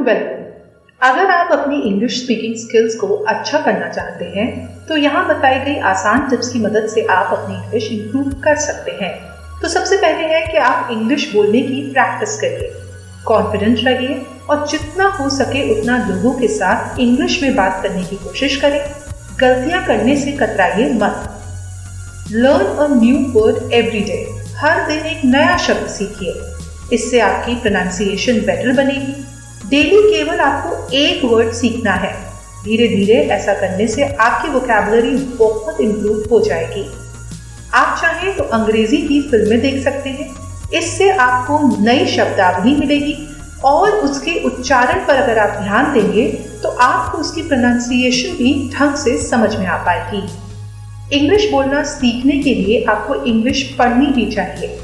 And welcome. अगर आप अपनी इंग्लिश स्पीकिंग स्किल्स को अच्छा करना चाहते हैं तो यहाँ बताई गई आसान टिप्स की मदद से आप अपनी इंग्लिश इंप्रूव कर सकते हैं। तो सबसे पहले है कि आप इंग्लिश बोलने की प्रैक्टिस करिए, कॉन्फिडेंट रहिए और जितना हो सके उतना लोगों के साथ इंग्लिश में बात करने की कोशिश करें। गलतियाँ करने से कतराइए मत। Learn a new word every day. हर दिन एक नया शब्द सीखिए, इससे आपकी प्रोनाउंसिएशन बेटर बनेगी। डेली केवल आपको एक वर्ड सीखना है। धीरे धीरे ऐसा करने से आपकी वोकैबुलरी बहुत इम्प्रूव हो जाएगी। आप चाहें तो अंग्रेजी की फिल्में देख सकते हैं, इससे आपको नई शब्दावली मिलेगी और उसके उच्चारण पर अगर आप ध्यान देंगे तो आपको उसकी प्रोनाउंसिएशन भी ढंग से समझ में आ पाएगी। इंग्लिश बोलना सीखने के लिए आपको इंग्लिश पढ़नी भी चाहिए।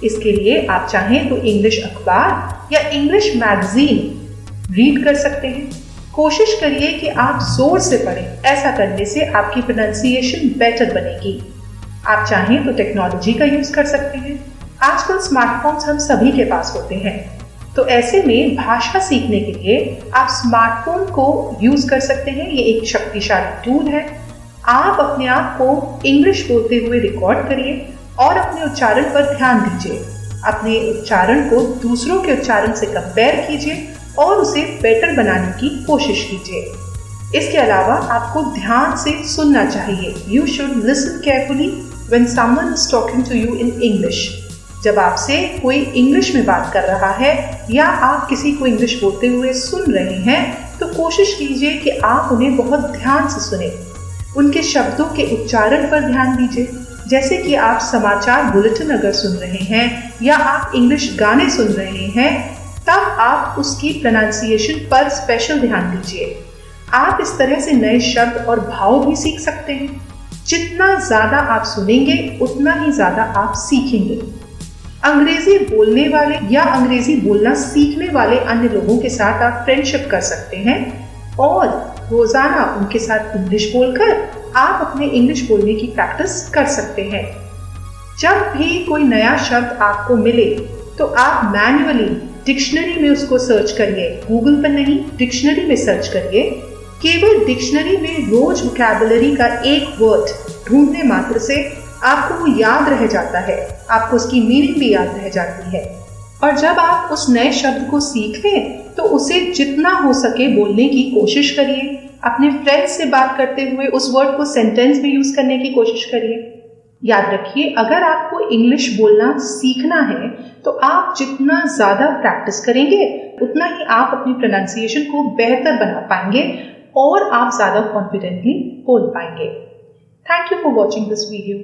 इसके लिए आप चाहें तो इंग्लिश अखबार या इंग्लिश मैगजीन रीड कर सकते हैं। कोशिश करिए कि आप जोर से पढ़ें, ऐसा करने से आपकी प्रोनाउंसिएशन बेटर बनेगी। आप चाहें तो टेक्नोलॉजी का यूज कर सकते हैं। आजकल स्मार्टफोन्स हम सभी के पास होते हैं, तो ऐसे में भाषा सीखने के लिए आप स्मार्टफोन को यूज कर सकते हैं। ये एक शक्तिशाली टूल है। आप अपने आप को इंग्लिश बोलते हुए रिकॉर्ड करिए और अपने उच्चारण पर ध्यान दीजिए। अपने उच्चारण को दूसरों के उच्चारण से कंपेयर कीजिए और उसे बेटर बनाने की कोशिश कीजिए। इसके अलावा आपको ध्यान से सुनना चाहिए। You should listen carefully when someone is talking to you in English. जब आपसे कोई इंग्लिश में बात कर रहा है या आप किसी को इंग्लिश बोलते हुए सुन रहे हैं तो कोशिश कीजिए कि आप उन्हें बहुत ध्यान से सुने। उनके शब्दों के उच्चारण पर ध्यान दीजिए। जैसे कि आप समाचार बुलेटिन अगर सुन रहे हैं या आप इंग्लिश गाने सुन रहे हैं, तब आप उसकी प्रोनाउंसिएशन पर स्पेशल ध्यान दीजिए। आप इस तरह से नए शब्द और भाव भी सीख सकते हैं। जितना ज़्यादा आप सुनेंगे उतना ही ज़्यादा आप सीखेंगे। अंग्रेजी बोलने वाले या अंग्रेजी बोलना सीखने वाले अन्य लोगों के साथ आप फ्रेंडशिप कर सकते हैं और रोजाना उनके साथ इंग्लिश बोलकर आप अपने इंग्लिश बोलने की प्रैक्टिस कर सकते हैं। जब भी कोई नया शब्द आपको मिले तो आप मैन्युअली डिक्शनरी में उसको सर्च करिए। गूगल पर नहीं, डिक्शनरी में सर्च करिए। केवल डिक्शनरी में रोज वोकैबुलरी का एक वर्ड ढूंढने मात्र से आपको वो याद रह जाता है, आपको उसकी मीनिंग भी याद रह जाती है। और जब आप उस नए शब्द को सीख लें तो उसे जितना हो सके बोलने की कोशिश करिए। अपने फ्रेंड्स से बात करते हुए उस वर्ड को सेंटेंस में यूज करने की कोशिश करिए। याद रखिए, अगर आपको इंग्लिश बोलना सीखना है तो आप जितना ज़्यादा प्रैक्टिस करेंगे उतना ही आप अपनी प्रोनाउंसिएशन को बेहतर बना पाएंगे और आप ज़्यादा कॉन्फिडेंटली बोल पाएंगे। Thank you for watching this video.